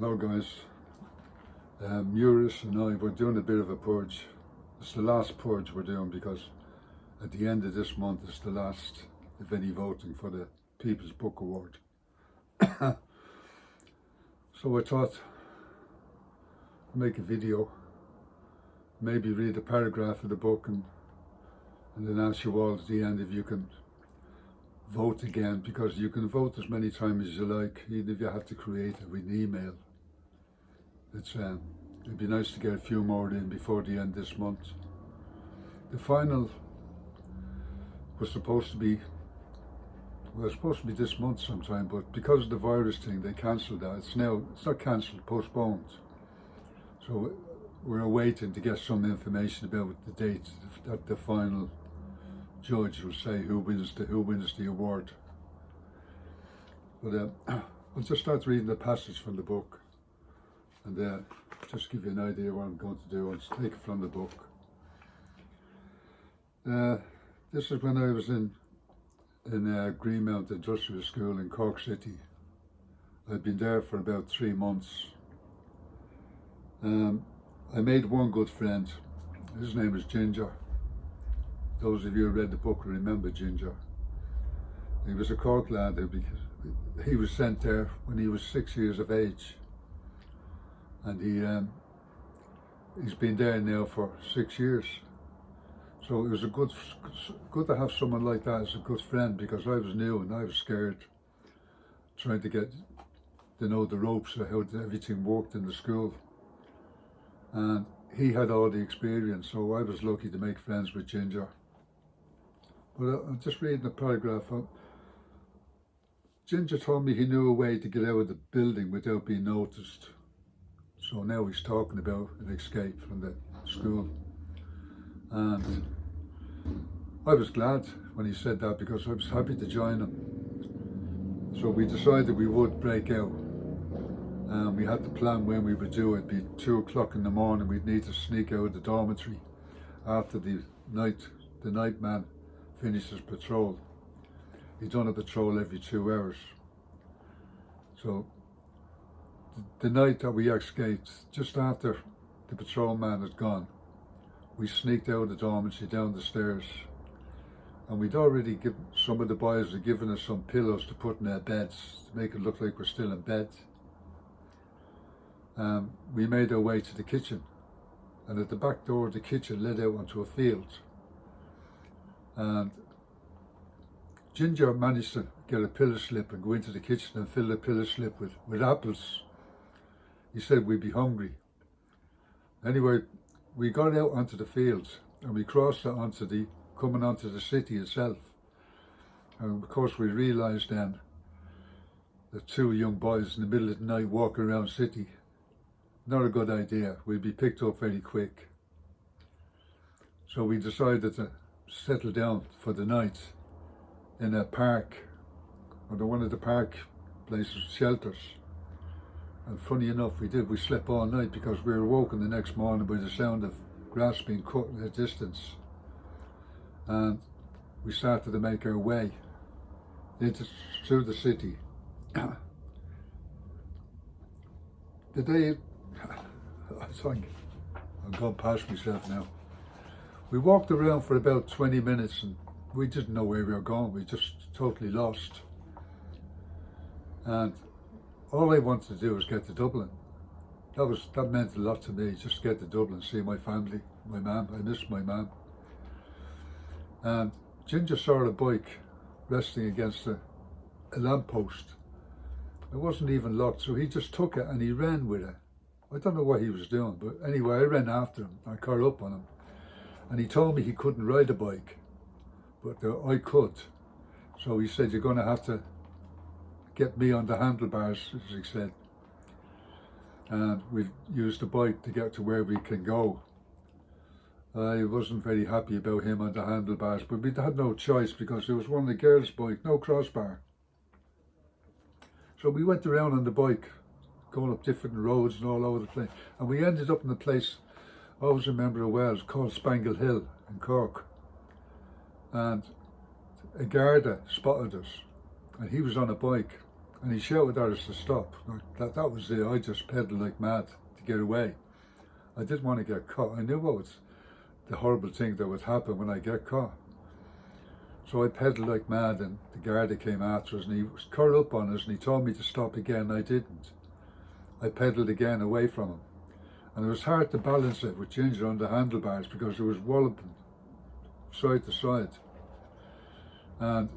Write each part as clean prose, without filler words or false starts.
Hello guys, Muris and I, we're doing a bit of a purge. It's the last purge we're doing because at the end of this month is the last of any voting for the People's Book Award. So I thought I'd make a video, maybe read a paragraph of the book and then ask you all at the end if you can vote again, because you can vote as many times as you like, even if you have to create it with an email. It'd be nice to get a few more in before the end of this month. The final was supposed to be this month sometime, but because of the virus thing they cancelled that. It's not cancelled, postponed. So we're waiting to get some information about the date that the final judge will say who wins the award. But I'll just start reading the passage from the book and just give you an idea what I'm going to do. I'll just take it from the book. This is when I was in Greenmount Industrial School in Cork City. I'd been there for about 3 months. I made one good friend. His name was Ginger. Those of you who read the book will remember Ginger. He was a Cork lad. He was sent there when he was 6 years of age, and he's been there now for 6 years. So it was good to have someone like that as a good friend, because I was new and I was scared, trying to get to know the ropes of how everything worked in the school. And he had all the experience, so I was lucky to make friends with Ginger. But I'm just reading a paragraph. Ginger told me he knew a way to get out of the building without being noticed. So now he's talking about an escape from the school. And I was glad when he said that, because I was happy to join him. So we decided we would break out. And we had to plan when we would do it. It'd be 2 o'clock in the morning. We'd need to sneak out of the dormitory after the night man finished his patrol. He'd done a patrol every 2 hours. So the night that we escaped, just after the patrol man had gone, we sneaked out of the dormitory down the stairs, and we'd already given, some of the boys had given us some pillows to put in our beds to make it look like we're still in bed. We made our way to the kitchen, and at the back door of the kitchen led out onto a field. And Ginger managed to get a pillow slip and go into the kitchen and fill the pillow slip with apples. He said we'd be hungry. Anyway, we got out onto the fields and we crossed it coming onto the city itself. And of course we realised then that 2 young boys in the middle of the night walking around the city, not a good idea. We'd be picked up very quick. So we decided to settle down for the night in a park, or one of the park places, shelters. And funny enough, we slept all night because we were woken the next morning by the sound of grass being cut in a distance. And we started to make our way through the city. The day, I'm going past myself now. We walked around for about 20 minutes and we didn't know where we were going. We just totally lost. And all I wanted to do was get to Dublin. That meant a lot to me, just get to Dublin, see my family, my mum. I missed my mum. And Ginger saw a bike resting against a lamppost. It wasn't even locked, so he just took it and he ran with it. I don't know what he was doing, but anyway, I ran after him. I caught up on him. And he told me he couldn't ride a bike, but I could. So he said, you're going to have to get me on the handlebars, as he said. And we used the bike to get to where we can go. I wasn't very happy about him on the handlebars, but we had no choice because it was one of the girls' bike, no crossbar. So we went around on the bike, going up different roads and all over the place. And we ended up in a place I always remember it well. It's called Spangle Hill in Cork. And a Garda spotted us, and he was on a bike, and he shouted at us to stop. That was it. I just pedalled like mad to get away. I didn't want to get caught. I knew what was the horrible thing that would happen when I get caught. So I pedalled like mad, and the guard came after us, and he was curled up on us, and he told me to stop again. I didn't. I pedalled again away from him. And it was hard to balance it with Ginger on the handlebars because it was walloping side to side. And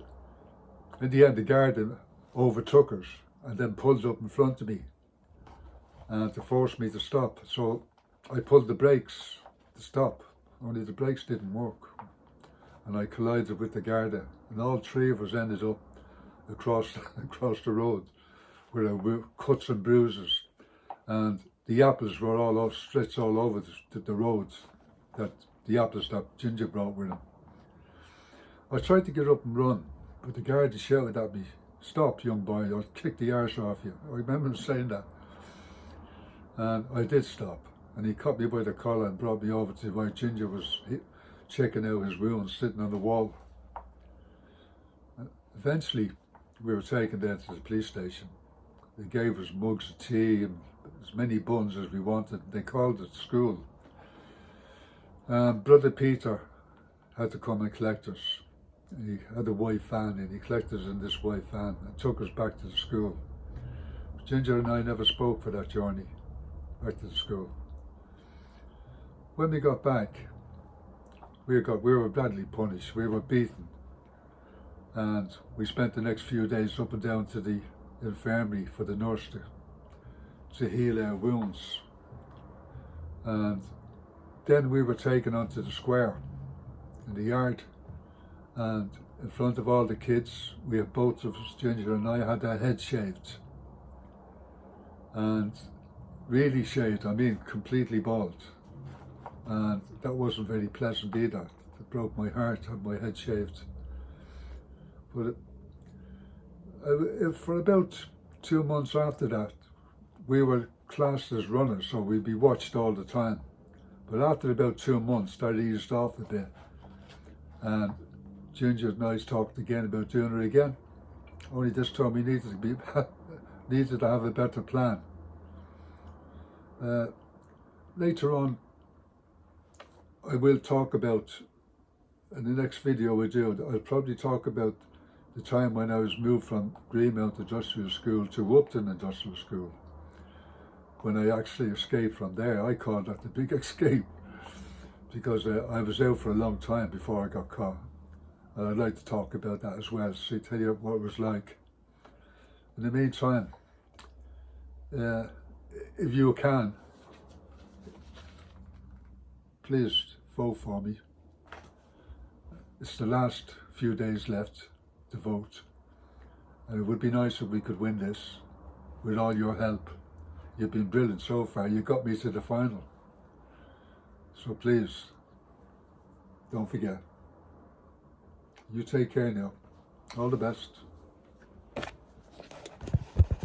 in the end, the guard overtook us and then pulled up in front of me and to force me to stop. So I pulled the brakes to stop, only the brakes didn't work. And I collided with the Garda, and all three of us ended up across the road with our cuts and bruises. And the apples were all stretched all over the roads, the apples that Ginger brought with him. I tried to get up and run, but the Garda shouted at me, "Stop, young boy, I'll kick the arse off you." I remember him saying that. And I did stop, and he caught me by the collar and brought me over to where Ginger was checking out his wounds, sitting on the wall. Eventually, we were taken down to the police station. They gave us mugs of tea and as many buns as we wanted. They called it school. Brother Peter had to come and collect us. He had a white van, and he collected us in this white van and took us back to the school. Ginger and I never spoke for that journey back to the school. When we got back, we were badly punished. We were beaten, and we spent the next few days up and down to the infirmary for the nurse to heal our wounds. And then we were taken onto the square in the yard, and in front of all the kids, we had both of us, Ginger and I, had our heads shaved, and really shaved, I mean completely bald. And that wasn't very pleasant either. It broke my heart to have my head shaved. But for about 2 months after that, we were classed as runners, so we'd be watched all the time. But after about 2 months, that eased off a bit. And Ginger and I talked again about doing it again. Only this time we needed to have a better plan. Later on, I will talk about, in the next video I do, I'll probably talk about the time when I was moved from Greenmount Industrial School to Upton Industrial School. When I actually escaped from there, I called that the big escape, because I was out for a long time before I got caught. And I'd like to talk about that as well, so tell you what it was like. In the meantime, if you can, please vote for me. It's the last few days left to vote, and it would be nice if we could win this with all your help. You've been brilliant so far. You got me to the final. So please, don't forget. You take care now. All the best.